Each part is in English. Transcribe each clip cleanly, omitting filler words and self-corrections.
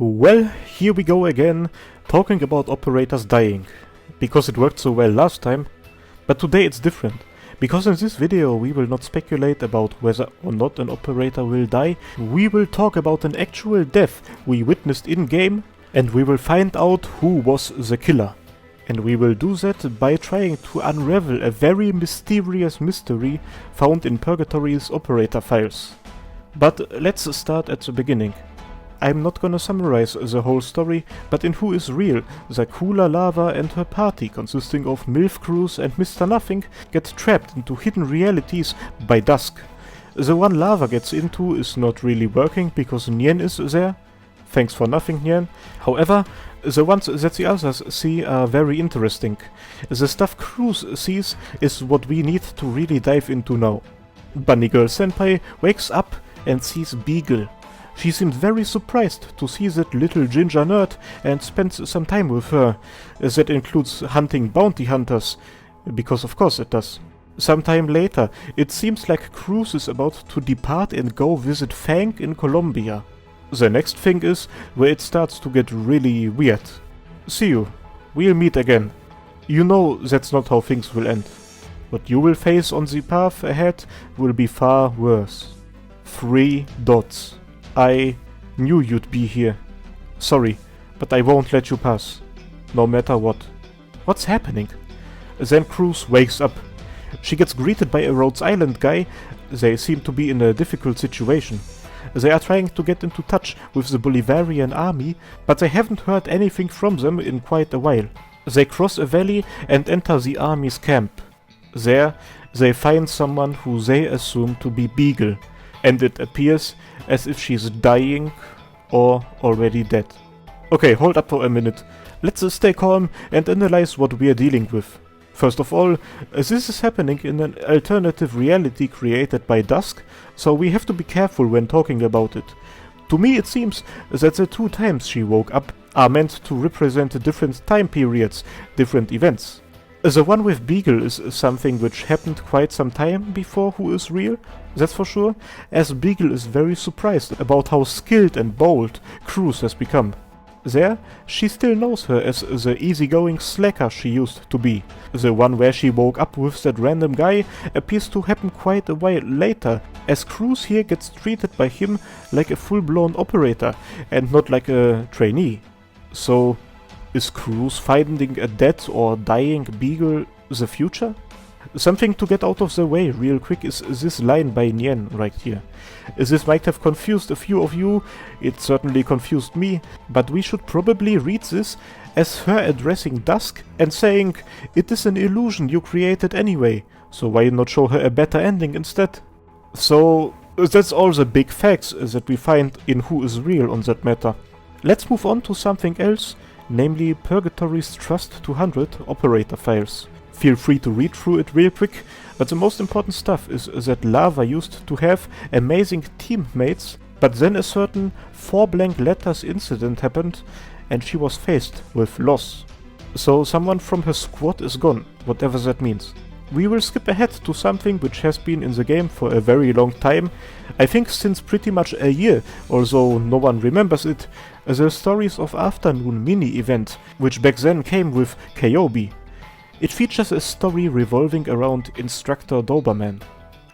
Well, here we go again, talking about operators dying, because it worked so well last time, but today it's different, because in this video we will not speculate about whether or not an operator will die, we will talk about an actual death we witnessed in-game, and we will find out who was the killer. And we will do that by trying to unravel a very mysterious mystery found in Purgatory's operator files. But let's start at the beginning. I'm not gonna summarize the whole story, but in Who is Real, the Cooler Lava and her party, consisting of MILF Cruz and Mr. Nothing, get trapped into hidden realities by dusk. The one Lava gets into is not really working because Nien is there. Thanks for nothing, Nien. However, the ones that the others see are very interesting. The stuff Cruz sees is what we need to really dive into now. Bunny Girl Senpai wakes up and sees Beagle. She seemed very surprised to see that little ginger nerd and spends some time with her. That includes hunting bounty hunters, because of course it does. Sometime later, it seems like Cruz is about to depart and go visit Fang in Colombia. The next thing is where it starts to get really weird. See you. We'll meet again. You know that's not how things will end. What you will face on the path ahead will be far worse. 3 dots. I knew you'd be here. Sorry, but I won't let you pass. No matter what. What's happening? Then Cruz wakes up. She gets greeted by a Rhodes Island guy. They seem to be in a difficult situation. They are trying to get into touch with the Bolivian army, but they haven't heard anything from them in quite a while. They cross a valley and enter the army's camp. There, they find someone who they assume to be Beagle, and it appears as if she's dying or already dead. Okay, hold up for a minute. Let's stay calm and analyze what we are dealing with. First of all, this is happening in an alternative reality created by Dusk, so we have to be careful when talking about it. To me it seems that the 2 times she woke up are meant to represent different time periods, different events. The one with Beagle is something which happened quite some time before Who is Real, that's for sure, as Beagle is very surprised about how skilled and bold Cruz has become. There, she still knows her as the easygoing slacker she used to be. The one where she woke up with that random guy appears to happen quite a while later, as Cruz here gets treated by him like a full-blown operator and not like a trainee. So, is Cruz finding a dead or dying Beagle the future? Something to get out of the way real quick is this line by Nien right here. This might have confused a few of you, it certainly confused me, but we should probably read this as her addressing Dusk and saying, "It is an illusion you created anyway, so why not show her a better ending instead?" So, that's all the big facts that we find in Who is Real on that matter. Let's move on to something else, namely Purgatory's Trust 200 operator files. Feel free to read through it real quick, but the most important stuff is that Lava used to have amazing teammates, but then a certain 4 blank letters incident happened and she was faced with loss. So someone from her squad is gone, whatever that means. We will skip ahead to something which has been in the game for a very long time, I think since pretty much a year, although no one remembers it, the Stories of Afternoon mini-event, which back then came with Kyobi. It features a story revolving around Instructor Dobermann.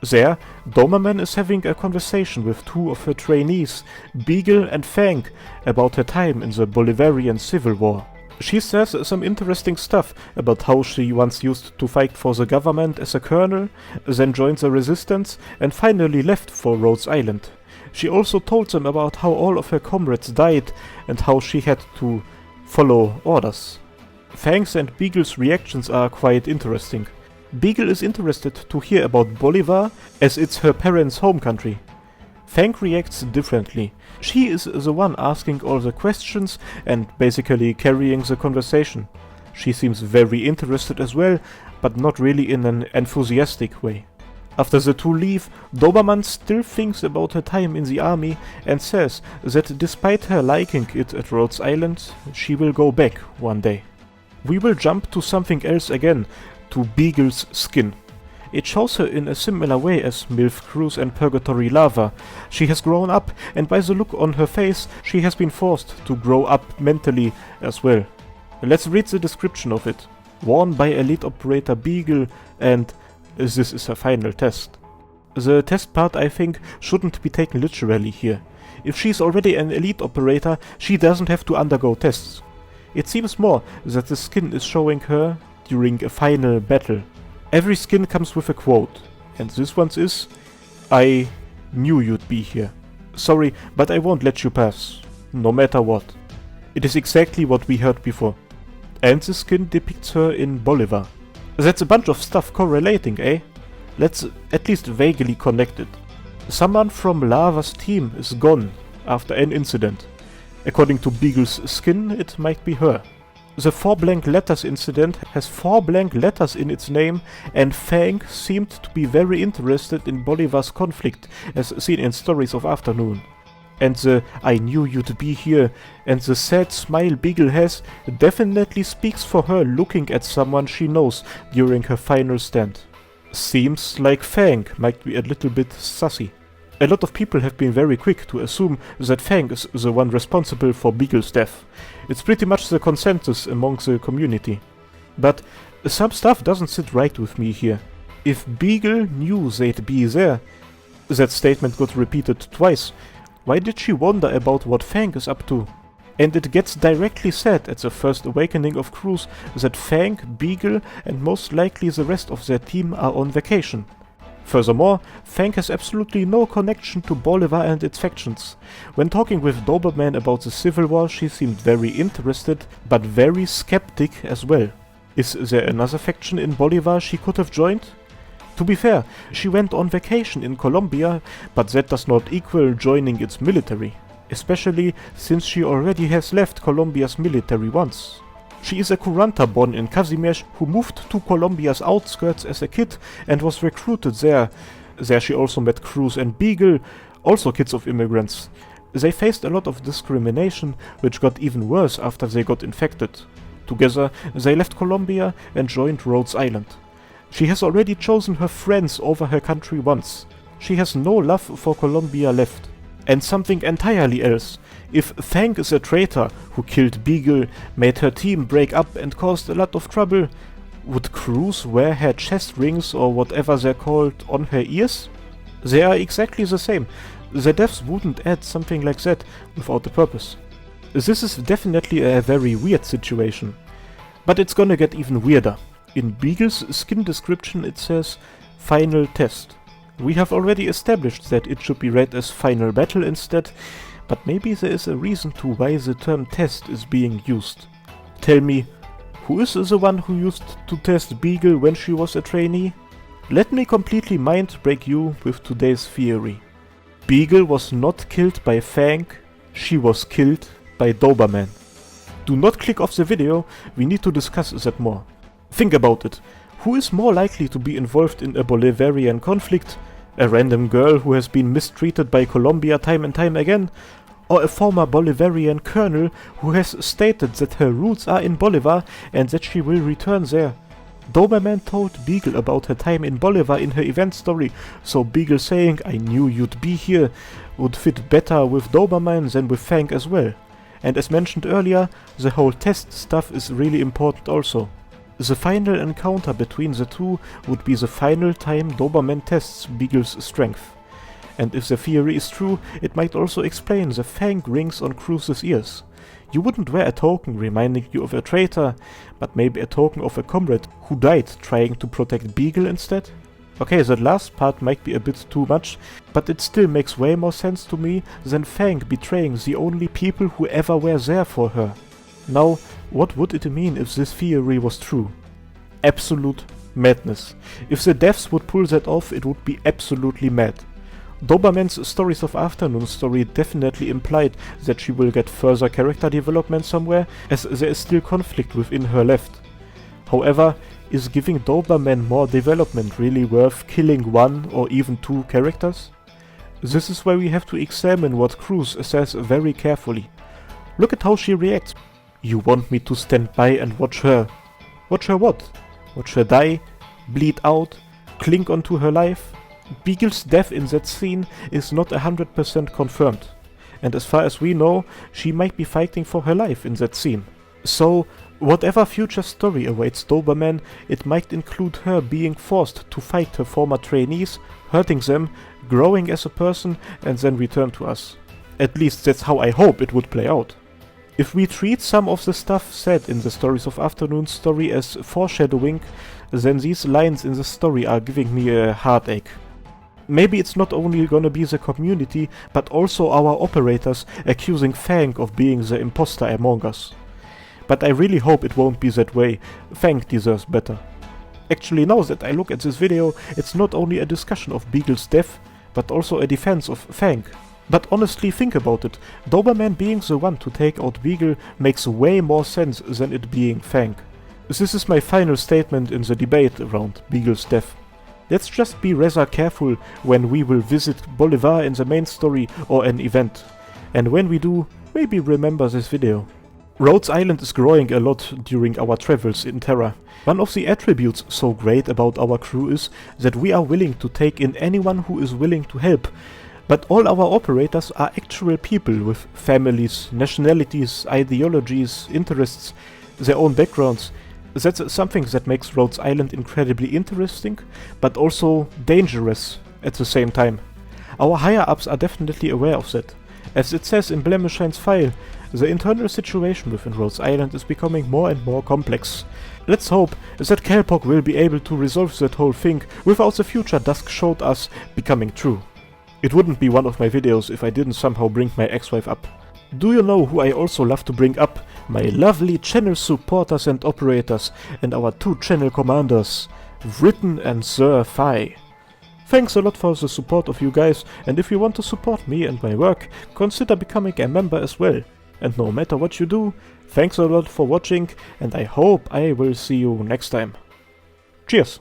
There, Dobermann is having a conversation with 2 of her trainees, Beagle and Fang, about her time in the Bolivian Civil War. She says some interesting stuff about how she once used to fight for the government as a colonel, then joined the resistance, and finally left for Rhodes Island. She also told them about how all of her comrades died and how she had to follow orders. Fang's and Beagle's reactions are quite interesting. Beagle is interested to hear about Bolivar, as it's her parents' home country. Fang reacts differently. She is the one asking all the questions and basically carrying the conversation. She seems very interested as well, but not really in an enthusiastic way. After the 2 leave, Dobermann still thinks about her time in the army and says that despite her liking it at Rhodes Island, she will go back one day. We will jump to something else again, to Beagles Skin. It shows her in a similar way as MILF Cruz and Purgatory Lava. She has grown up, and by the look on her face, she has been forced to grow up mentally as well. Let's read the description of it. Worn by elite operator Beagle, and this is her final test. The test part, I think, shouldn't be taken literally here. If she's already an elite operator, she doesn't have to undergo tests. It seems more that the skin is showing her during a final battle. Every skin comes with a quote, and this one's is, "I knew you'd be here. Sorry, but I won't let you pass, no matter what." It is exactly what we heard before. And the skin depicts her in Bolivar. That's a bunch of stuff correlating, eh? Let's at least vaguely connect it. Someone from Lava's team is gone after an incident. According to Beagles Skin, it might be her. The 4 blank letters incident has 4 blank letters in its name, and Fang seemed to be very interested in Bolivar's conflict, as seen in Stories of Afternoon. And the "I knew you'd be here" and the sad smile Beagle has definitely speaks for her looking at someone she knows during her final stand. Seems like Fang might be a little bit sussy. A lot of people have been very quick to assume that Fang is the one responsible for Beagle's death. It's pretty much the consensus among the community. But some stuff doesn't sit right with me here. If Beagle knew they'd be there, that statement got repeated twice, why did she wonder about what Fang is up to? And it gets directly said at the first awakening of Cruz that Fang, Beagle, and most likely the rest of their team are on vacation. Furthermore, Fang has absolutely no connection to Bolivar and its factions. When talking with Dobermann about the Civil War, she seemed very interested, but very skeptic as well. Is there another faction in Bolivar she could have joined? To be fair, she went on vacation in Colombia, but that does not equal joining its military. Especially since she already has left Colombia's military once. She is a Curanta born in Casimir who moved to Colombia's outskirts as a kid and was recruited there. There she also met Cruz and Beagle, also kids of immigrants. They faced a lot of discrimination, which got even worse after they got infected. Together, they left Colombia and joined Rhodes Island. She has already chosen her friends over her country once. She has no love for Colombia left. And something entirely else. If Fang is a traitor who killed Beagle, made her team break up and caused a lot of trouble, would Cruz wear her chest rings or whatever they're called on her ears? They are exactly the same. The devs wouldn't add something like that without a purpose. This is definitely a very weird situation. But it's gonna get even weirder. In Beagle's skin description it says, "Final test." We have already established that it should be read as "final battle" instead, but maybe there is a reason to why the term test is being used. Tell me, who is the one who used to test Beagle when she was a trainee? Let me completely mind break you with today's theory. Beagle was not killed by Fang, she was killed by Dobermann. Do not click off the video, we need to discuss that more. Think about it. Who is more likely to be involved in a Bolivian conflict? A random girl who has been mistreated by Colombia time and time again? Or a former Bolivarian colonel who has stated that her roots are in Bolivar and that she will return there? Dobermann told Beagle about her time in Bolivar in her event story, so Beagle saying "I knew you'd be here" would fit better with Dobermann than with Fang as well. And as mentioned earlier, the whole test stuff is really important also. The final encounter between the two would be the final time Dobermann tests Beagle's strength. And if the theory is true, it might also explain the Fang rings on Cruz's ears. You wouldn't wear a token reminding you of a traitor, but maybe a token of a comrade who died trying to protect Beagle instead? Okay, that last part might be a bit too much, but it still makes way more sense to me than Fang betraying the only people who ever were there for her. Now, what would it mean if this theory was true? Absolute madness. If the devs would pull that off, it would be absolutely mad. Dobermann's Stories of Afternoon story definitely implied that she will get further character development somewhere, as there is still conflict within her left. However, is giving Dobermann more development really worth killing 1 or even 2 characters? This is where we have to examine what Cruz says very carefully. Look at how she reacts. You want me to stand by and watch her? Watch her what? Watch her die? Bleed out? cling onto her life. Beagle's death in that scene is not 100% confirmed, and as far as we know, she might be fighting for her life in that scene. So, whatever future story awaits Dobermann, it might include her being forced to fight her former trainees, hurting them, growing as a person, and then return to us. At least that's how I hope it would play out. If we treat some of the stuff said in the Stories of Afternoon's story as foreshadowing, then these lines in the story are giving me a heartache. Maybe it's not only gonna be the community, but also our operators accusing Fang of being the imposter among us. But I really hope it won't be that way. Fang deserves better. Actually, now that I look at this video, it's not only a discussion of Beagle's death, but also a defense of Fang. But honestly, think about it. Dobermann being the one to take out Beagle makes way more sense than it being Fang. This is my final statement in the debate around Beagle's death. Let's just be rather careful when we will visit Bolivar in the main story or an event. And when we do, maybe remember this video. Rhodes Island is growing a lot during our travels in Terra. One of the attributes so great about our crew is that we are willing to take in anyone who is willing to help. But all our operators are actual people with families, nationalities, ideologies, interests, their own backgrounds. That's something that makes Rhodes Island incredibly interesting, but also dangerous at the same time. Our higher-ups are definitely aware of that. As it says in Blemeshine's file, the internal situation within Rhodes Island is becoming more and more complex. Let's hope that Kelpok will be able to resolve that whole thing without the future Dusk showed us becoming true. It wouldn't be one of my videos if I didn't somehow bring my ex-wife up. Do you know who I also love to bring up? My lovely channel supporters and operators, and our 2 channel commanders, Written and Sir Phi. Thanks a lot for the support of you guys, and if you want to support me and my work, consider becoming a member as well. And no matter what you do, thanks a lot for watching, and I hope I will see you next time. Cheers!